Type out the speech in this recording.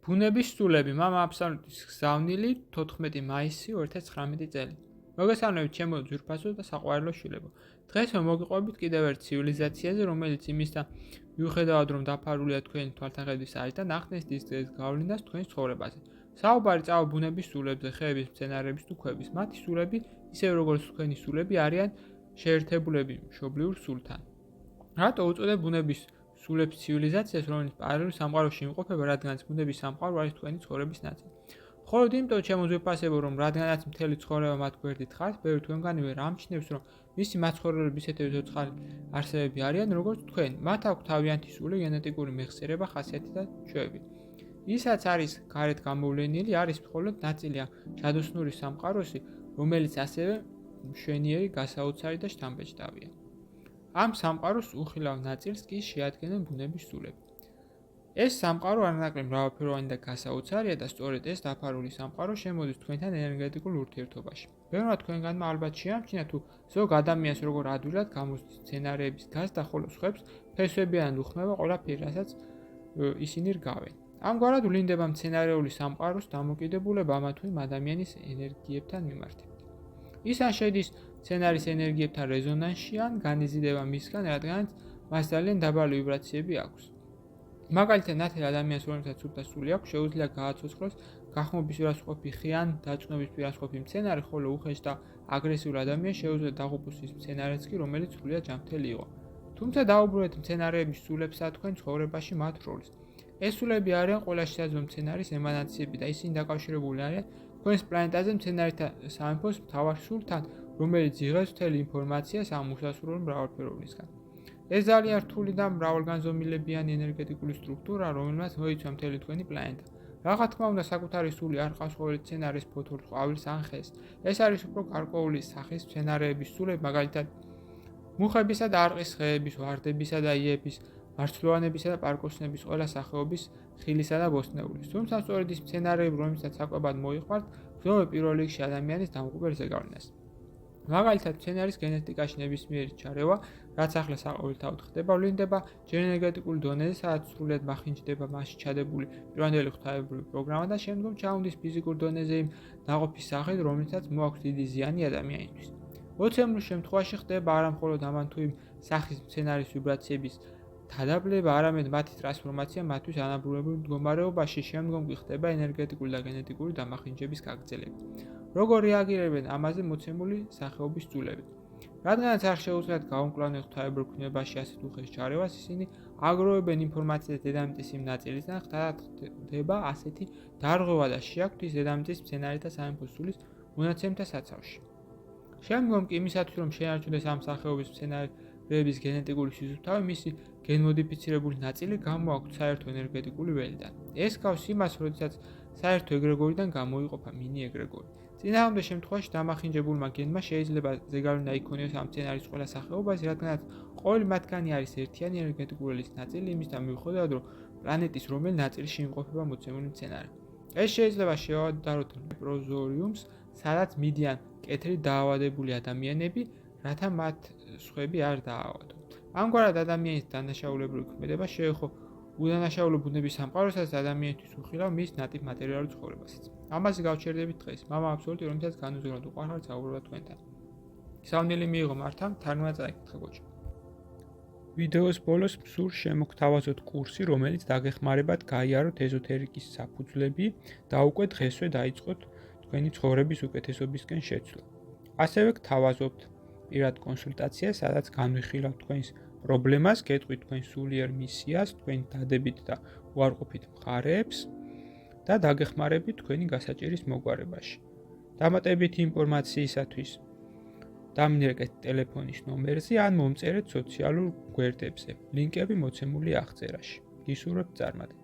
ბუნების სულები, მამა აბსოლუტის გზავნილი 14 მაისი 2019 წელი. მოგესალმებით ჩემო ძვირფასო და საყვარელო შვილებო. დღეს მოგიყვებით კიდევ ერთ ცივილიზაციაზე, რომელიც იმისთან მიუხედავად რომ დაფარულია თქვენი თვალთახედვის არიდან ახდენს დისკრეტის გავლენას თქვენს ცხოვრებაზე. საუბარი წავა ბუნების სულებზე, ხეების, მცენარეების თუ ქვების. მათი სულები, ისევ როგორც თქვენი სულები, არიან შეერთებულები მშობლიურ სულთან. რატო უწოდებ ბუნების სულებს ცივილიზაციას, რომელიც პარალელურ სამყაროში იმყოფება, რადგანაც ბუნების სამყარო არის თქვენი ცხოვრების ნაწილი. მხოლოდ იმიტომ ჩემო ძვირფასებო, რომ რადგანაც მთელი ცხოვრება მათ გვერდით ხართ, ბევრი თქვენგანივე რა ამჩნევს, რომ მისი მაცხოვრებლები ისეთები ცოცხალი არსებები არიან, როგორც თქვენ. მათ აქვთ თავიანთი სული, გენეტიკური მეხსიერება, ხასიათი და ჩვევები. ისაც არის გარეთ გამოვლენილი, არის მხოლოდ ნაწილი ამ ჯადოსნური სამყაროსი, რომელიც ასევე მშვენიერი, გასაოცარი და შთამბეჭდავია. ამ სამყაროს უხილავ ნაწილს კი შეადგენენ ბუნების სულები. ეს სამყარო არანაკლებ მრავალფეროვანი და გასაოცარია და სწორედ ეს დაფარული სამყარო შემოდის თქვენთან ენერგეტიკულ ურთიერთობაში. ბევრმა თქვენგანმა ალბათ შეამჩნია თუ ზოგ ადამიანს როგორ ადვილად გამოსდის მცენარეების გაზრდა, ხოლო სხვებს ფესვებიანად უხმება ყველაფერი, რასაც ისინი რგავენ. ამგვარად ვლინდება მცენარეული სამყაროს დამოკიდებულება ამა თუ იმ ადამიანის ენერგიებთან მიმართებით. ის ან შედის მცენარის ენერგიებთან რეზონანსში, ან განიზიდება მისგან, რადგანაც მას ძალიან დაბალი ვიბრაციები აქვს. მაგალითად, ნათელ ადამიანს, რომელსაც სუფთა სული აქვს, შეუძლია გააცოცხლოს გახმობის პირასყოფი ხე ან დაწნობის პირასყოფი მცენარე, ხოლო უხეშ და აგრესიულ ადამიანს შეუძლია დაღუპოს ის მცენარეც კი, რომელიც სრულიად ჯანმრთელი იყო. თუმცა დაუბრუნდეთ მცენარეების სულებსა თქვენ ცხოვრებაში მათ როლს. ეს სულები არიან ყველა შესაძლო მცენარის ემანაციები და ისინი დაკავშირებული არიან თქვენს პლანეტაზე მცენარეთა სამეფოს მთავარ სულთან, რომელიც იღებს მთელი ინფორმაციას ამ უსასრულო მრავალფეროვნისგან. ეს ძალიან რთული და მრავალგანზომილებიანი ენერგეტიკული სტრუქტურა, რომელმაც მოიცვა მთელი თქვენი პლანეტა. რა თქმა უნდა, საკუთარი სული არ ყავს ყოველ მცენარის ფოთოლს, ყვავილს ან ხეს. ეს არის უფრო გარკვეული სახის მცენარეების სულები, მაგალითად, მუხებისა და არყის ხეების, ვარდებისა და იების, მარცვლოვანებისა და პარკოსნების, ყველა სახეობის ხილისა და ბოსტნეულის. თუმცა სწორედ ის მცენარეები, რომლებსაც საკვებად მოიყვართ, გრძნობენ პირველ რიგში ადამიანის დამღუპელ ზეგავლენას. მაგალითად, მცენარის გენეტიკაში ნებისმიერი ჩარევა, რაც ახლა საყოველთაოდ ხდება, ვლინდება ჯენეტიკურ დონეზე, სადაც სრულიად მახინჯდება მასში ჩადებული პირვანდელი ღვთაებრივი პროგრამა და შემდგომ ჩაუნდის ფიზიკურ დონეზე იმ ნაყოფის სახით, რომლითაც მოაქვს დიდი ზიანი ადამიანისთვის. მოცემულ შემთხვევაში ხდება არა მხოლოდ ამან თუ იმ სახის მცენარის ვიბრაციების თადაბლება, არამედ მათი ტრანსფორმაცია მათთვის ანაბუნებრივ მდგომარეობაში, შემდგომ კი ხდება ენერგეტიკული და გენეტიკური დამახინჯების გაგრძელება. როგორ რეაგირებენ ამაზე მოცემული სახეობის სულები? რადგანაც არ შეუძლიათ გაუმკლავდნენ ღვთაებრივ ქმნებაში ასეთ უხეშ ჩარევას, ისინი აგროვებენ ინფორმაციას დედამიწის იმ ნაწილისგან, ხშირად ხდება ასეთი დარღვევა და შეაქვთ ის დედამიწის მცენარეთა სამეფოს სულის მონაცემთა საცავში. შემდგომ კი იმისათვის, რომ შეინარჩუნდეს ამ სახეობის მცენარეების გენეტიკური სიზუსტავი, მისი გენმოდიფიცირებული ნაწილი გამოაქვთ საერთო ენერგეტიკული ველიდან. ეს გავს იმას, როდესაც საერთო ეგრეგორიდან გამოიყოფა მინი ეგრეგორი. წინააღმდეგ შემთხვევაში დამახინჯებულმა გენმა შეიძლება ზეგავლენა იქონიოს ამ მცენარის ყველა სახეობაზე, რადგანაც ყოველი მათგანი არის ერთიანი ენერგეტიკული ველის ნაწილი, იმისთან მიუხედავად, რომ პლანეტის რომელ ნაწილში იმყოფება მოცემული მცენარე. ეს შეიძლება შევადაროთ პროზორიუმს, სადაც მიდიან კეთრით დაავადებული ადამიანები, რათა მათ სხვები არ დაავადონ. ამგვარად ადამიანის დანაშაულებრივი ქმედება შეეხო უდანაშაულო ბუნების სამყაროსაც ადამიანისთვის უხილავ მის ნატიფ მატერიალურ ცხოვრებასაც. ამაზე გავჩერდებით დღეს. მამა აბსოლუტი, რომელსაც განუზღროთ უყვარხართ საუბრობად თქვენთან. გზავნილი მიიღო მართან, თარგმნა წაიკითხა გოჩა. ვიდეოს ბოლოს მსურს შემოგთავაზოთ კურსი, რომელიც დაგეხმარებათ გაიაროთ ეზოთერიკის საფუძვლები და უკვე დღესვე დაიწყოთ თქვენი ცხოვრების უკეთესობისკენ შეცვლა. ასევე გთავაზობთ პირად კონსულტაციას, სადაც განვიხილავთ თქვენს პრობლემას, გეტყვით თქვენ სულიერ მისიას, თქვენ დადებით და უარყოფით მხარეებს და დაგეხმარებით თქვენი გასაჭირის მოგვარებაში. დამატებითი ინფორმაციისათვის დამინერგეთ ტელეფონის ნომერზე ან მომწერეთ სოციალურ გვერდებზე. ლინკები მოცემულია აღწერაში. გისურვებთ წარმატებას.